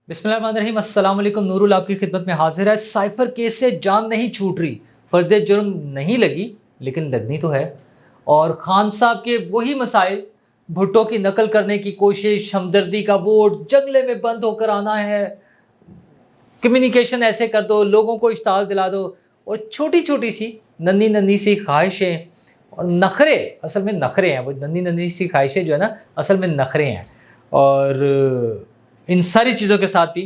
बिस्मिल्लाहिर्रहमानिर्रहीम। अस्सलाम वालेकुम। नूरुल आपकी खिदमत में हाजिर है। साइफर केस से जान नहीं छूट रही, फर्दे जुर्म नहीं लगी, लेकिन लगनी तो है। और खान साहब के वही मसाइल, भुट्टो की नकल करने की कोशिश, हमदर्दी का वोट, जंगले में बंद होकर आना है, कम्युनिकेशन ऐसे कर दो, लोगों को इश्ताल दिला दो, और छोटी छोटी सी नन्ही नन्ही सी ख्वाहिशें और नखरे, असल में नखरे हैं वो, नन्ही नन्ही सी ख्वाहिशें जो है ना, असल में नखरे हैं। और इन सारी चीज़ों के साथ भी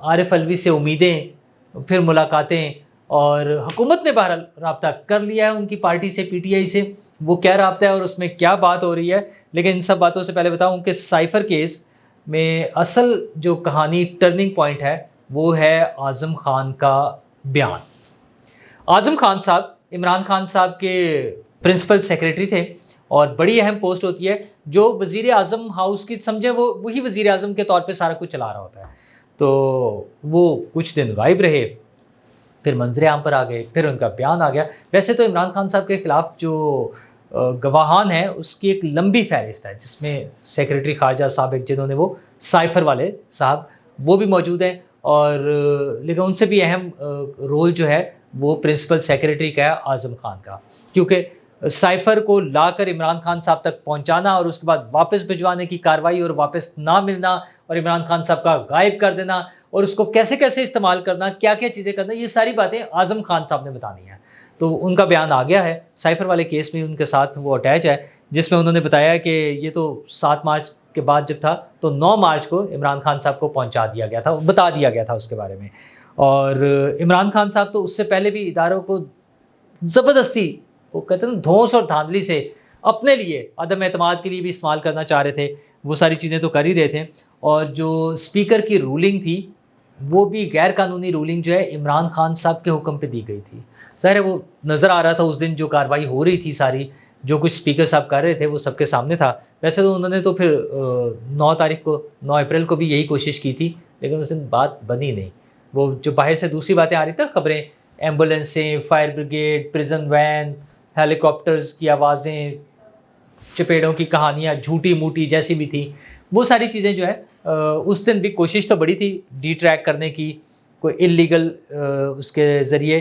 आरिफ अलवी से उम्मीदें, फिर मुलाकातें, और हुकूमत ने बहरहाल राब्ता कर लिया है उनकी पार्टी से, पीटीआई से। वो क्या राब्ता है और उसमें क्या बात हो रही है, लेकिन इन सब बातों से पहले बताऊं कि साइफर केस में असल जो कहानी टर्निंग पॉइंट है वो है आजम खान का बयान। आजम खान साहब इमरान खान साहब के प्रिंसिपल सेक्रेटरी थे, और बड़ी अहम पोस्ट होती है। जो वजीर आजम हाउस की समझे, वो वही वजीर आजम के तौर पे सारा कुछ चला रहा होता है। तो वो कुछ दिन गायब रहे, फिर मंजरे आम पर आ गए, फिर उनका बयान आ गया। वैसे तो इमरान खान साहब के खिलाफ जो गवाहान है उसकी एक लंबी फहरिस्त है, जिसमें सेक्रेटरी खारजा साबिक, जिन्होंने वो साइफर वाले साहब, वो भी मौजूद हैं। और लेकिन उनसे भी अहम रोल जो है वो प्रिंसिपल सेक्रेटरी का है, आजम खान का। क्योंकि साइफर को लाकर इमरान खान साहब तक पहुंचाना और उसके बाद वापस भिजवाने की कार्रवाई, और वापस ना मिलना, और इमरान खान साहब का गायब कर देना, और उसको कैसे कैसे इस्तेमाल करना, क्या क्या चीजें करना, ये सारी बातें आजम खान साहब ने बतानी है। तो उनका बयान आ गया है। साइफर वाले केस में उनके साथ वो अटैच है, जिसमें उन्होंने बताया कि ये तो 7 मार्च के बाद जब था, तो 9 मार्च को इमरान खान साहब को पहुंचा दिया गया था, बता दिया गया था उसके बारे में। और इमरान खान साहब तो उससे पहले भी इदारों को जबरदस्ती, वो कहते हैं ना, धौंस और धांधली से अपने लिए, अदम एतमाद के लिए भी इस्तेमाल करना चाह रहे थे। वो सारी चीज़ें तो कर ही रहे थे। और जो स्पीकर की रूलिंग थी, वो भी गैर कानूनी रूलिंग जो है इमरान खान साहब के हुक्म पे दी गई थी। ज़ाहिर है वो नज़र आ रहा था उस दिन, जो कार्रवाई हो रही थी सारी, जो कुछ स्पीकर साहब कर रहे थे वो सबके सामने था। वैसे तो उन्होंने तो फिर 9 तारीख को, 9 अप्रैल को भी यही कोशिश की थी, लेकिन उस दिन बात बनी नहीं। वो जो बाहर से दूसरी बातें आ रही थी, खबरें, एम्बुलेंसें, fire brigade, prison van, helicopters की आवाज़ें, चपेड़ों की कहानियाँ, झूठी-मूठी जैसी भी थी, वो सारी चीज़ें जो है उस दिन भी कोशिश तो बड़ी थी डिट्रैक करने की, कोई इल्लीगल उसके ज़रिए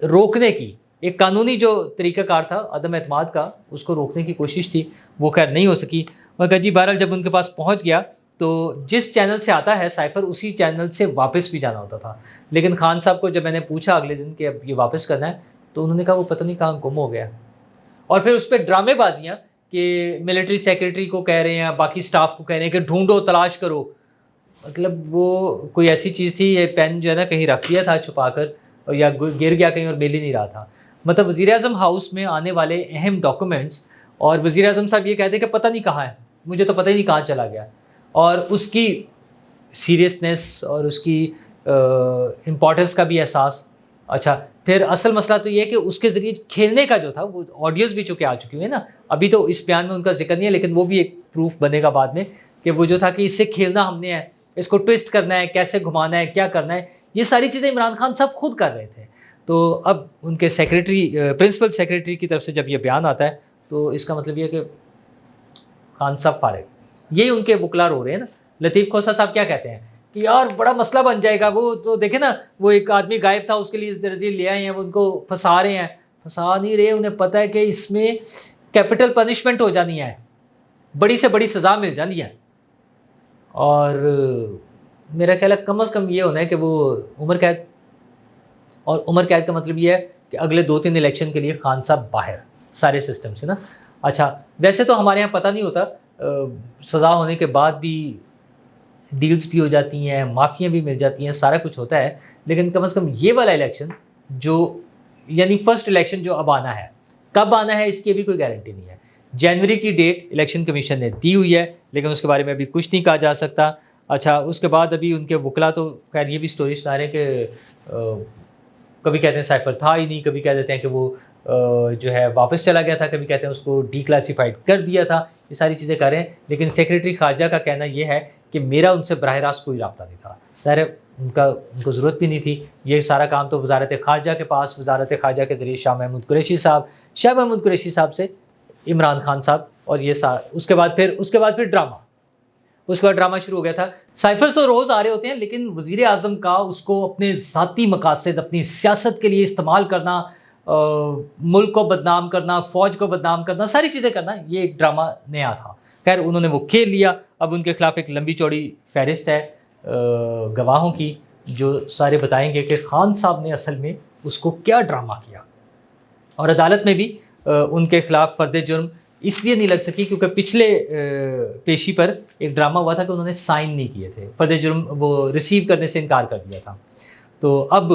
रोकने की। एक कानूनी जो तरीक़ाकार था अदम एतमाद का, उसको रोकने की कोशिश थी, वो ख़ैर नहीं हो सकी। मगर जी बहरहाल जब उनके पास पहुँच गया, तो जिस चैनल से आता है साइफर, उसी चैनल से वापस भी जाना होता था। लेकिन खान साहब को जब मैंने पूछा अगले दिन कि अब ये वापस करना है, तो उन्होंने कहा वो पता नहीं कहाँ गुम हो गया। और फिर उस पे ड्रामेबाजियाँ कि मिलिट्री सेक्रेटरी को कह रहे हैं, बाकी स्टाफ को कह रहे हैं कि ढूँढो, तलाश करो। मतलब वो कोई ऐसी चीज़ थी, ये पेन जो है ना कहीं रख दिया था छुपाकर, और या गिर गया कहीं और मिल ही नहीं रहा था। मतलब वज़ीर-ए-आज़म हाउस में आने वाले अहम डॉक्यूमेंट्स, और वज़ीर-ए-आज़म साहब ये कहते हैं कि पता नहीं कहाँ है, मुझे तो पता ही नहीं कहाँ चला गया। और उसकी सीरियसनेस और उसकी इम्पोर्टेंस का भी एहसास। अच्छा, फिर असल मसला तो ये है कि उसके ज़रिए खेलने का जो था, वो ऑडियोज़ भी चूँकि आ चुकी हुई है ना, अभी तो इस बयान में उनका ज़िक्र नहीं है, लेकिन वो भी एक प्रूफ़ बनेगा बाद में, कि वो जो था कि इससे खेलना हमने है, इसको ट्विस्ट करना है, कैसे घुमाना है, क्या करना है, ये सारी चीज़ें इमरान खान साहब खुद कर रहे थे। तो अब उनके सेक्रेटरी, प्रिंसिपल सेक्रेटरी की तरफ से जब ये बयान आता है, तो इसका मतलब ये है कि खान साहब फारिग। यही उनके वुकला रो रहे हैं ना। लतीफ़ खोसा साहब क्या कहते हैं कि यार बड़ा मसला बन जाएगा, वो तो देखे ना, वो एक आदमी गायब था, उसके लिए इस दर्जे ले आए हैं, वो उनको फंसा रहे हैं। फंसा नहीं रहे, उन्हें पता है कि इसमें कैपिटल पनिशमेंट हो जानी है, बड़ी से बड़ी सज़ा मिल जानी है। और मेरा ख्याल है कम से कम ये होना है कि वो उम्र कैद, और उम्र कैद का मतलब ये है कि अगले 2-3 इलेक्शन के लिए खान साहब बाहर सारे सिस्टम से ना। अच्छा, वैसे तो हमारे यहाँ पता नहीं होता, सज़ा होने के बाद भी डील्स भी हो जाती हैं, माफ़ियाँ भी मिल जाती हैं, सारा कुछ होता है। लेकिन कम से कम ये वाला इलेक्शन जो, यानी फर्स्ट इलेक्शन जो अब आना है, कब आना है इसकी अभी कोई गारंटी नहीं है। जनवरी की डेट इलेक्शन कमीशन ने दी हुई है, लेकिन उसके बारे में अभी कुछ नहीं कहा जा सकता। अच्छा, उसके बाद अभी उनके वुकला तो खैर ये भी स्टोरी सुना रहे हैं कि कभी कहते हैं साइफर था ही नहीं, कभी कह देते हैं कि वो जो है वापस चला गया था, कभी कहते हैं उसको डिक्लासिफाइड कर दिया था। ये सारी चीज़ें कर रहे हैं, लेकिन सेक्रेटरी खारजा का कहना ये है कि मेरा उनसे बराह रास्त कोई राब्ता नहीं था। ज़ाहिर है उनको ज़रूरत भी नहीं थी। ये सारा काम तो वज़ारत खारजा के पास, वज़ारत खारजा के ज़रिए शाह महमूद कुरैशी साहब से इमरान खान साहब, और ये उसके बाद फिर ड्रामा। उसके बाद ड्रामा शुरू हो गया था। साइफर्स तो रोज आ रहे होते हैं, लेकिन वजीर आजम का उसको अपने जाती मकासद, अपनी सियासत के लिए इस्तेमाल करना, मुल्क को बदनाम करना, फौज को बदनाम करना, सारी चीजें करना, ये एक ड्रामा नया था। खैर उन्होंने वो खेल लिया। अब उनके खिलाफ एक लंबी चौड़ी फहरिस्त है गवाहों की, जो सारे बताएंगे कि खान साहब ने असल में उसको क्या ड्रामा किया। और अदालत में भी उनके खिलाफ फर्द जुर्म इसलिए नहीं लग सकी क्योंकि पिछले पेशी पर एक ड्रामा हुआ था कि उन्होंने साइन नहीं किए थे, फर्द जुर्म वो रिसीव करने से इनकार कर दिया था। तो अब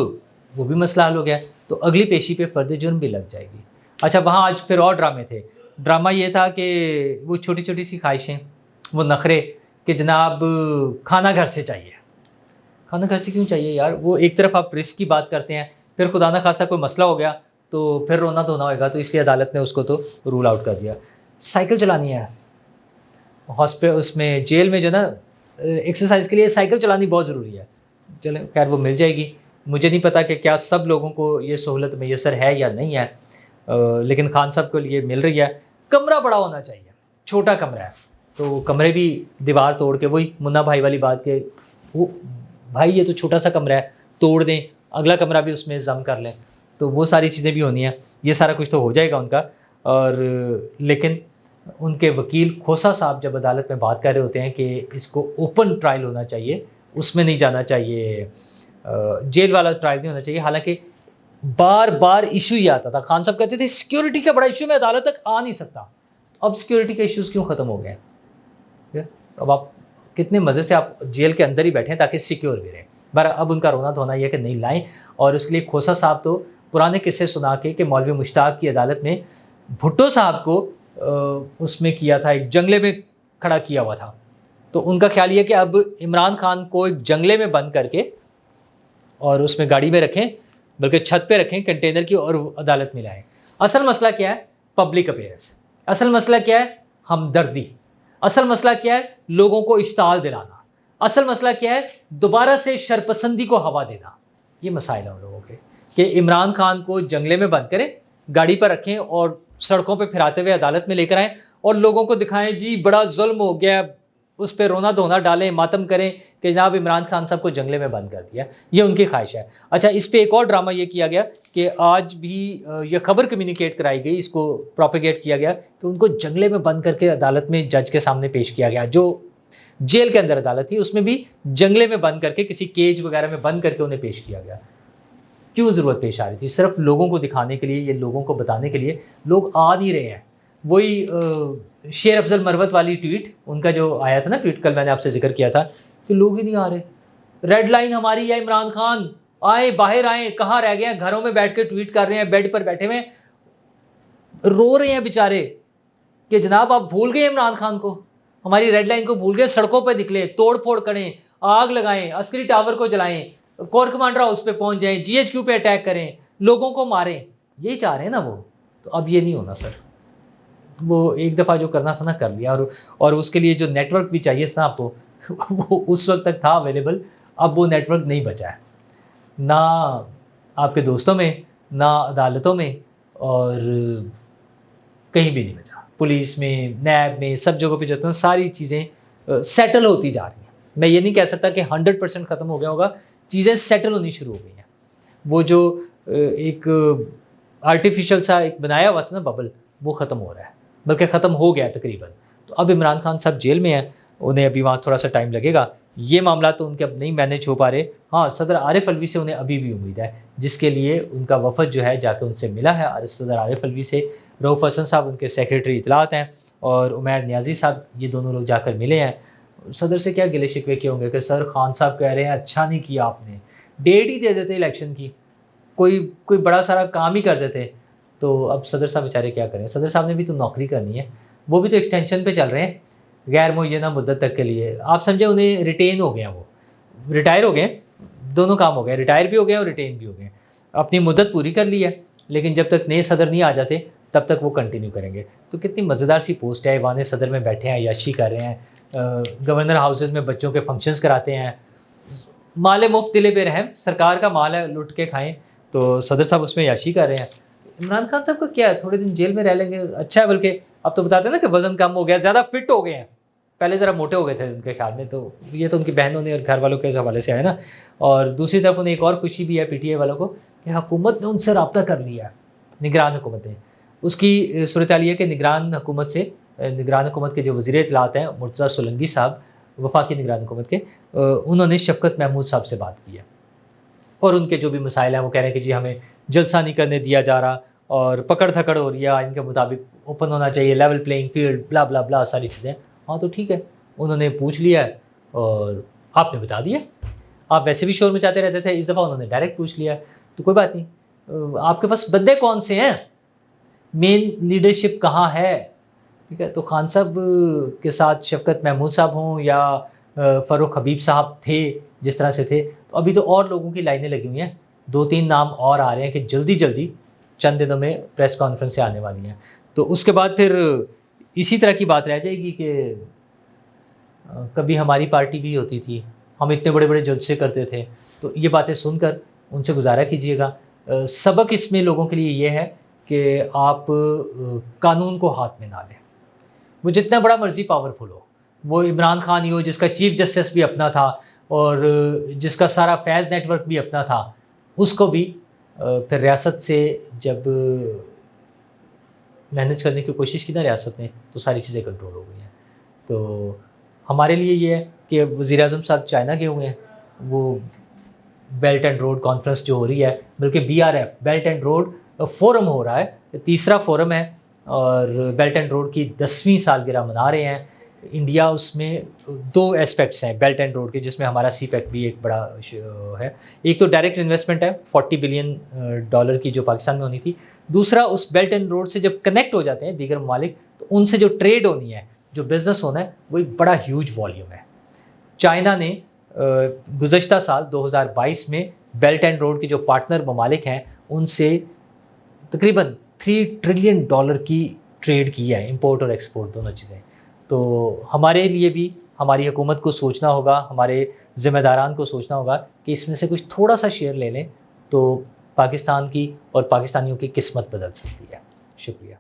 वो भी मसला हल हो गया, तो अगली पेशी पे फर्द जुर्म भी लग जाएगी। अच्छा, वहाँ आज फिर और ड्रामे थे। ड्रामा ये था कि वो छोटी छोटी सी ख्वाहिशें, वो नखरे कि जनाब खाना घर से चाहिए। खाना घर से क्यों चाहिए यार? वो एक तरफ आप रिस्क की बात करते हैं, फिर खुदा ना खास्ता कोई मसला हो गया तो फिर रोना धोना होगा, तो इसलिए अदालत ने उसको तो रूल आउट कर दिया। साइकिल चलानी है हॉस्पिटल, उसमें जेल में जो ना एक्सरसाइज के लिए साइकिल चलानी बहुत ज़रूरी है। चले खैर वो मिल जाएगी। मुझे नहीं पता कि क्या सब लोगों को ये सहूलत मैसर है या नहीं है, लेकिन खान साहब के लिए मिल रही है। कमरा बड़ा होना चाहिए, छोटा कमरा है तो कमरे भी दीवार तोड़ के, वही मुन्ना भाई वाली बात के, वो भाई ये तो छोटा सा कमरा है, तोड़ दें, अगला कमरा भी उसमें जम कर लें, तो वो सारी चीज़ें भी होनी है। ये सारा कुछ तो हो जाएगा उनका। और लेकिन उनके वकील खोसा साहब जब अदालत में बात कर रहे होते हैं कि इसको ओपन ट्रायल होना चाहिए, उसमें नहीं जाना चाहिए, जेल वाला ट्रायल नहीं होना चाहिए। हालांकि बार बार इशू ही आता था, खान साहब कहते थे सिक्योरिटी का बड़ा इशू, मैं अदालत तक आ नहीं सकता। अब सिक्योरिटी के इश्यूज क्यों खत्म हो गए? अब आप कितने मजे से आप जेल के अंदर ही बैठे ताकि सिक्योर भी रहे। पर अब उनका रोना धोना यह कि नहीं लाएं, और उसके लिए खोसा साहब तो पुराने किस्से सुना के मौलवी मुश्ताक की अदालत में भुट्टो साहब को उसमें किया था, एक जंगले में खड़ा किया हुआ था। तो उनका ख्याल ये कि अब इमरान खान को एक जंगले में बंद करके और उसमें गाड़ी में रखें, बल्कि छत पे रखें कंटेनर की, और अदालत में लाएं। असल मसला क्या है? Public appearance. असल मसला क्या है? हमदर्दी। असल मसला क्या है? लोगों को इश्ताल दिलाना। असल मसला क्या है? दोबारा से शरपसंदी को हवा देना। ये मसाइल है उन लोगों के कि इमरान खान को जंगले में बंद करें, गाड़ी पर रखें और सड़कों पे फिराते हुए अदालत में लेकर आएं और लोगों को दिखाएं जी बड़ा जुल्म हो गया, उस पर रोना धोना डालें, मातम करें कि जनाब इमरान खान साहब को जंगले में बंद कर दिया। ये उनकी ख्वाहिश है। अच्छा, इस पे एक और ड्रामा ये किया गया कि आज भी ये खबर कम्युनिकेट कराई गई, इसको प्रोपेगेट किया गया कि उनको जंगले में बंद करके अदालत में जज के सामने पेश किया गया। जो जेल के अंदर अदालत थी उसमें भी जंगले में बंद करके, किसी केज वगैरह में बंद करके उन्हें पेश किया गया। क्यों जरूरत पेश आ रही थी? सिर्फ लोगों को दिखाने के लिए, ये लोगों को बताने के लिए। लोग आ नहीं रहे हैं। वही शेर अफजल मरवत वाली ट्वीट उनका जो आया था ना, ट्वीट कल मैंने आपसे जिक्र किया था कि लोग ही नहीं आ रहे। रेड लाइन हमारी है इमरान खान, आए बाहर आए, कहाँ रह गए हैं? घरों में बैठ के ट्वीट कर रहे हैं, बेड पर बैठे हुए रो रहे हैं बेचारे कि जनाब आप भूल गए इमरान खान को, हमारी रेड लाइन को भूल गए। सड़कों पर निकले, तोड़ फोड़ करें, आग लगाएं, अस्करी टावर को जलाएं, कोर कमांडर हाउस पे पहुंच जाएं, जीएचक्यू पे अटैक करें, लोगों को मारें। यही चाह रहे हैं ना वो। तो अब ये नहीं होना सर। वो एक दफा जो करना था ना कर लिया, और उसके लिए जो नेटवर्क भी चाहिए था ना आपको वो उस वक्त तक था अवेलेबल। अब वो नेटवर्क नहीं बचा है, ना आपके दोस्तों में, ना अदालतों में, और कहीं भी नहीं बचा। पुलिस में, नैब में, सब जगहों पे जो सारी चीज़ें सेटल होती जा रही हैं। मैं ये नहीं कह सकता कि 100% ख़त्म हो गया होगा, चीज़ें सेटल होनी शुरू हो गई हैं। वो जो एक आर्टिफिशियल सा एक बनाया हुआ था ना बबल, वो ख़त्म हो रहा है, बल्कि ख़त्म हो गया तकरीबन। तो अब इमरान खान साहब जेल में हैं, उन्हें अभी वहाँ थोड़ा सा टाइम लगेगा। ये मामला तो उनके अब नहीं मैनेज हो पा रहे। हाँ, सदर आरिफ अलवी से उन्हें अभी भी उम्मीद है, जिसके लिए उनका वफद जो है जाकर उनसे मिला है। सदर आरिफ अलवी से रऊफ हसन साहब उनके सेक्रेटरी इतलात हैं, और उमैर नियाजी साहब, ये दोनों लोग जाकर मिले हैं। सदर से क्या गिले शिकवे किए होंगे कि सर खान साहब कह रहे हैं अच्छा नहीं किया आपने, डेट ही दे देते इलेक्शन की, कोई बड़ा सारा काम ही कर देते। तो अब सदर साहब बेचारे क्या करें? सदर साहब ने भी तो नौकरी करनी है, वो भी तो एक्सटेंशन पे चल रहे हैं गैर मुय्यना मुद्दत तक के लिए। आप समझे उन्हें रिटेन हो गए हैं, वो रिटायर हो गए, दोनों काम हो गए, रिटायर भी हो गए और रिटेन भी हो गए। अपनी मुद्दत पूरी कर ली है, लेकिन जब तक नए सदर नहीं आ जाते तब तक वो कंटिन्यू करेंगे। तो कितनी मज़ेदार सी पोस्ट है, ईवान सदर में बैठे हैं, याशी कर रहे हैं, गवर्नर हाउसेज में बच्चों के फंक्शंस कराते हैं, माल मुफ्त दिले पे रहम, सरकार का माल है लुट के खाएं, तो सदर साहब उसमें याशी कर रहे हैं। इमरान खान साहब का क्या है, थोड़े दिन जेल में रह लेंगे, अच्छा है। बल्कि अब तो बताते हैं ना कि वजन कम हो गया, ज़्यादा फिट हो गए हैं, पहले ज़रा मोटे हो गए थे उनके ख्याल में, तो ये तो उनकी बहनों ने और घर वालों के हवाले से है ना। और दूसरी तरफ उन्हें एक और खुशी भी है पीटीआई वालों को कि हुकूमत ने उनसे राब्ता कर लिया है, निगरान हुकूमत ने। उसकी सूरत हाल ये है कि निगरान हुकूमत के जो वज़ीर इत्तलात हैं मुर्तज़ा सोलंकी साहब, वफाकी निगरान हुकूमत के, उन्होंने शफ़कत महमूद साहब से बात की है और उनके जो भी मसाइल हैं वो कह रहे हैं कि जी हमें जलसा नहीं करने दिया जा रहा और पकड़-धकड़ हो रही है, इनके मुताबिक ओपन होना चाहिए, लेवल प्लेइंग फील्ड, ब्ला ब्ला ब्ला सारी चीज़ें। हाँ, तो ठीक है, उन्होंने पूछ लिया है और आपने बता दिया। आप वैसे भी शोर मचाते रहते थे, इस दफ़ा उन्होंने डायरेक्ट पूछ लिया, तो कोई बात नहीं। आपके पास बंदे कौन से हैं? मेन लीडरशिप कहाँ है? ठीक है, तो खान साहब के साथ शफ़कत महमूद साहब हों या फ़ारूक हबीब साहब थे, जिस तरह से थे, तो अभी तो और लोगों की लाइनें लगी हुई हैं। 2-3 नाम और आ रहे हैं कि जल्दी-जल्दी चंद दिनों में प्रेस कॉन्फ्रेंसें आने वाली हैं। तो उसके बाद फिर इसी तरह की बात रह जाएगी कि कभी हमारी पार्टी भी होती थी, हम इतने बड़े-बड़े जलसे करते थे। तो ये बातें सुनकर उनसे गुज़ारा कीजिएगा। सबक इसमें लोगों के लिए ये है कि आप कानून को हाथ में ना लें। वो जितना बड़ा मर्ज़ी पावरफुल हो, वो इमरान खान ही हो जिसका चीफ जस्टिस भी अपना था और जिसका सारा फैज़ नेटवर्क भी अपना था, उसको भी फिर रियासत से जब मैनेज करने की कोशिश की ना रियासत ने, तो सारी चीज़ें कंट्रोल हो गई हैं। तो हमारे लिए ये है कि वज़ीर-ए-आज़म साहब चाइना गए हुए हैं, वो बेल्ट एंड रोड कॉन्फ्रेंस जो हो रही है, बल्कि बीआरएफ बेल्ट एंड रोड फोरम हो रहा है, तीसरा फोरम है और बेल्ट एंड रोड की 10वीं सालगिरह मना रहे हैं। इंडिया उसमें 2 एस्पेक्ट्स हैं बेल्ट एंड रोड के, जिसमें हमारा सीपैक भी एक बड़ा है। एक तो डायरेक्ट इन्वेस्टमेंट है, $40 बिलियन डॉलर की जो पाकिस्तान में होनी थी। दूसरा, उस बेल्ट एंड रोड से जब कनेक्ट हो जाते हैं दीगर ममालिक, तो उनसे जो ट्रेड होनी है, जो बिज़नेस होना है, वो एक बड़ा ह्यूज वॉल्यूम है। चाइना ने गुज़श्ता साल 2022 में बेल्ट एंड रोड के जो पार्टनर ममालिक हैं, उनसे तकरीबन $3 ट्रिलियन की ट्रेड की है, इंपोर्ट और एक्सपोर्ट दोनों चीज़ें। तो हमारे लिए भी हमारी हुकूमत को सोचना होगा, हमारे ज़िम्मेदारान को सोचना होगा कि इसमें से कुछ थोड़ा-सा शेयर ले लें, तो पाकिस्तान की और पाकिस्तानियों की किस्मत बदल सकती है। शुक्रिया।